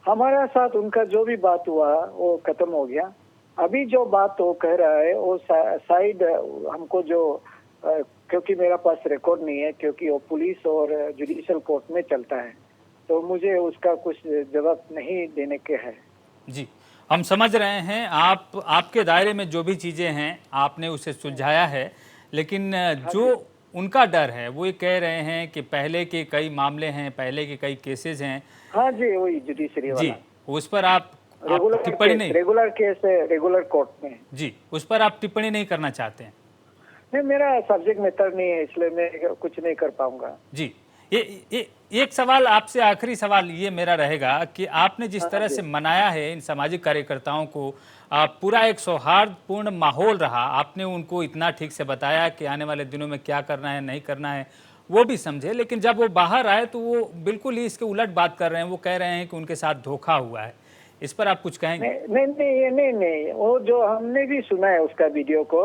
हमारा साथ उनका जो भी बात हुआ वो खत्म हो गया। अभी जो बात वो कह रहा है वो शायद हमको जो क्योंकि मेरा पास रिकॉर्ड नहीं है, क्योंकि वो पुलिस और जुडिशियल कोर्ट में चलता है, तो मुझे उसका कुछ जवाब नहीं देने के है। जी, हम समझ रहे हैं। आपके दायरे में जो भी चीज़ें हैं आपने उसे सुलझाया है, लेकिन जो उनका डर है, वो ये कह रहे हैं कि पहले के कई मामले हैं, पहले के कई केसेस हैं। हाँ जी, वही जुडिशरी जी, वाला उस पर आप टिप्पणी नहीं, रेगुलर केस है, रेगुलर कोर्ट में। जी, उस पर आप टिप्पणी नहीं करना चाहते हैं? नहीं, मेरा सब्जेक्ट मैटर नहीं है, इसलिए मैं कुछ नहीं कर पाऊंगा। जी, ये एक सवाल आपसे, आखिरी सवाल ये मेरा रहेगा कि आपने जिस तरह से मनाया है इन सामाजिक कार्यकर्ताओं को, पूरा एक सौहार्दपूर्ण माहौल रहा, आपने उनको इतना ठीक से बताया कि आने वाले दिनों में क्या करना है, नहीं करना है, वो भी समझे, लेकिन जब वो बाहर आए तो वो बिल्कुल ही इसके उलट बात कर रहे हैं। वो कह रहे हैं कि उनके साथ धोखा हुआ है। इस पर आप कुछ कहेंगे? नहीं, वो जो हमने भी सुना है उसका वीडियो को,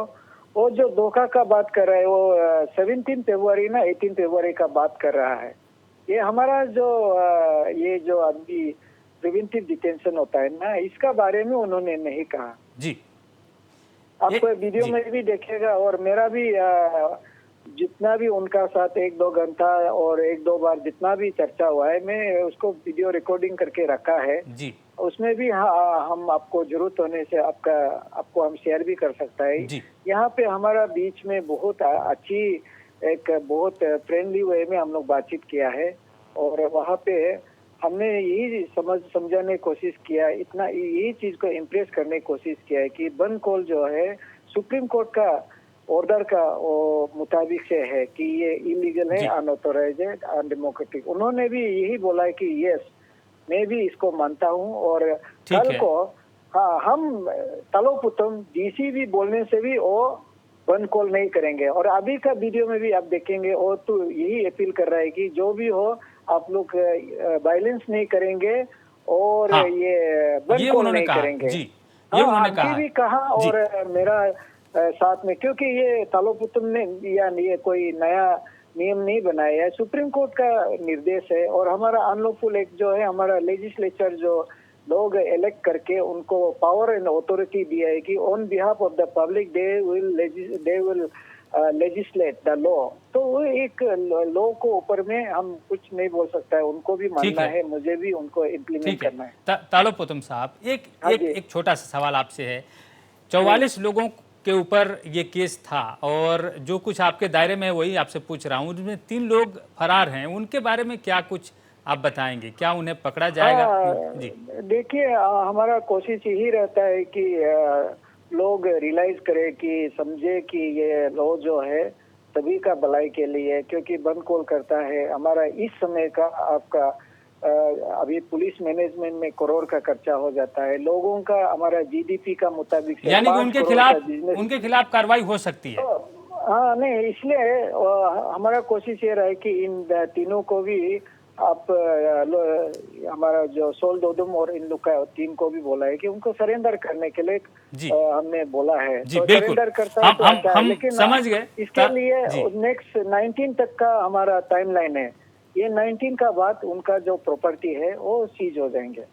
वो जो धोखा का बात कर रहा है वो 17 फरवरी ना 18 फरवरी का बात कर रहा है। ये हमारा जो ये जो अभी प्रिवेंटिव डिटेंशन होता है ना, इसका बारे में उन्होंने नहीं कहा। जी, आप वीडियो में भी देखेगा, और मेरा भी जितना भी उनका साथ 1-2 घंटा और 1-2 बार जितना भी चर्चा हुआ है, मैं उसको वीडियो रिकॉर्डिंग करके रखा है। जी, उसमें भी हम आपको जरूरत होने से आपको हम शेयर भी कर सकता है। जी, यहाँ पे हमारा बीच में बहुत अच्छी एक बहुत फ्रेंडली वे में हम लोग बातचीत किया है, और वहाँ पे हमने यही समझाने की कोशिश किया, इतना यही चीज को इम्प्रेस करने की कोशिश किया है कि बंद कॉल जो है सुप्रीम कोर्ट का ऑर्डर का मुताबिक से है कि ये इलीगल है, अनऑथोराइज्ड है, अनडेमोक्रेटिक। उन्होंने भी यही बोला है कि यस, मैं भी इसको मानता हूँ। और कल को हाँ, हम तलोपुतम डीसी भी बोलने से भी वो बंद कॉल नहीं करेंगे। और अभी का वीडियो में भी आप देखेंगे, वो तो यही अपील कर रहा है कि जो भी हो आप लोग वायलेंस नहीं करेंगे और ये बंद कॉल नहीं करेंगे। जी, ये उन्होंने कहा भी कहा। और मेरा साथ में, क्योंकि ये तालोपुतम ने या ये कोई नया नियम नहीं बनाया है, सुप्रीम कोर्ट का निर्देश है। और हमारा अनलॉफुल एक्ट जो है, हमारा लेजिस्लेचर जो लोग इलेक्ट करके उनको पावर एंड अथॉरिटी दिया है कि on behalf of the public they will legislate the law. तो वो एक लॉ को ऊपर में हम कुछ नहीं बोल सकता है, उनको भी मानना है, मुझे भी उनको इम्प्लीमेंट करना है। तालोपुतम साहब, एक छोटा सा सवाल आपसे है। 44 लोगों के ऊपर ये केस था, और जो कुछ आपके दायरे में है वही आपसे पूछ रहा हूँ। उसमें 3 लोग फरार हैं, उनके बारे में क्या कुछ आप बताएंगे? क्या उन्हें पकड़ा जाएगा? जी, देखिए, हमारा कोशिश यही रहता है कि लोग रियलाइज करें, कि समझे कि ये लॉ जो है सभी का भलाई के लिए, क्योंकि बंद कॉल करता है। हमारा इस समय का आपका अभी पुलिस मैनेजमेंट में करोड़ का खर्चा हो जाता है, लोगों का हमारा जीडीपी का मुताबिक, यानी कि उनके खिलाफ कार्रवाई हो सकती है। हाँ, नहीं, इसलिए हमारा कोशिश ये रहा है कि इन तीनों को भी आप हमारा जो सोल दोदुम और इन लोग का टीम को भी बोला है कि उनको सरेंडर करने के लिए हमने बोला है। जी, तो बिल्कुल, सरेंडर करता है तो अच्छा है, लेकिन समझ गए। इसके लिए नेक्स्ट 19 तक का हमारा टाइमलाइन है। ये 19 का बाद उनका जो प्रॉपर्टी है वो सीज हो जाएंगे।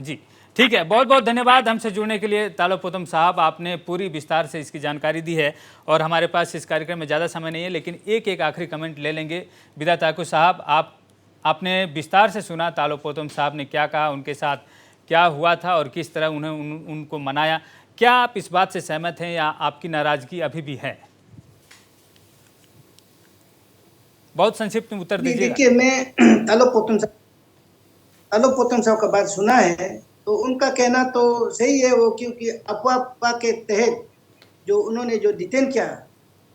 जी, ठीक है, बहुत बहुत धन्यवाद हमसे जुड़ने के लिए तालोपुतम साहब। आपने पूरी विस्तार से इसकी जानकारी दी है, और हमारे पास इस कार्यक्रम में ज़्यादा समय नहीं है, लेकिन एक आखिरी कमेंट ले लेंगे। विदा ताकू साहब, आपने विस्तार से सुना तालोपुतम साहब ने क्या कहा, उनके साथ क्या हुआ था और किस तरह उन्हें उनको मनाया। क्या आप इस बात से सहमत हैं या आपकी नाराजगी अभी भी है? बहुत संक्षिप्त में उत्तर दीजिए। देखिए, मैं तालोपुतम साहब का बात सुना है, तो उनका कहना तो सही है वो, क्योंकि अफवाह के तहत जो उन्होंने जो डिटेन किया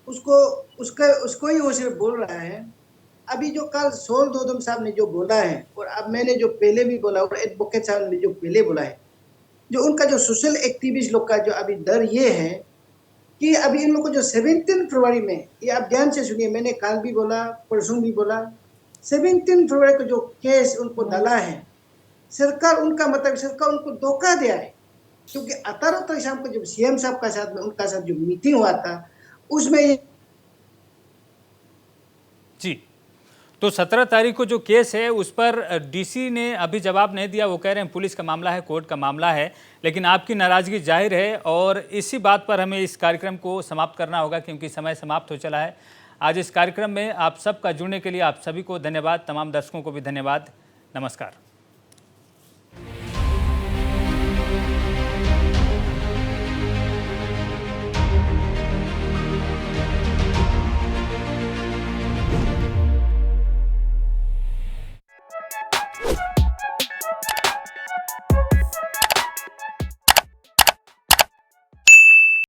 उसको ही वो सिर्फ बोल रहा है। अभी जो कल सोल दोदुम साहब ने जो बोला है, और अब मैंने जो पहले भी बोला, और एडवोकेट साहब ने जो पहले बोला है, जो उनका जो सोशल एक्टिविस्ट लोग का जो अभी डर ये है कि अभी इन लोग को जो 17 फरवरी में, ये आप ध्यान से सुनिए, मैंने कल भी बोला, परसों भी बोला, 17 फरवरी को जो केस उनको डाला है, सरकार उनको धोखा दिया है। क्योंकि 18 तारीख शाम को जब सीएम साहब का साथ में उनका साथ जो मीटिंग हुआ था, उसमें जी, तो 17 तारीख को जो केस है उस पर डीसी ने अभी जवाब नहीं दिया। वो कह रहे हैं पुलिस का मामला है, कोर्ट का मामला है, लेकिन आपकी नाराजगी जाहिर है, और इसी बात पर हमें इस कार्यक्रम को समाप्त करना होगा क्योंकि समय समाप्त हो चला है। आज इस कार्यक्रम में आप सबका जुड़ने के लिए आप सभी को धन्यवाद, तमाम दर्शकों को भी धन्यवाद। नमस्कार।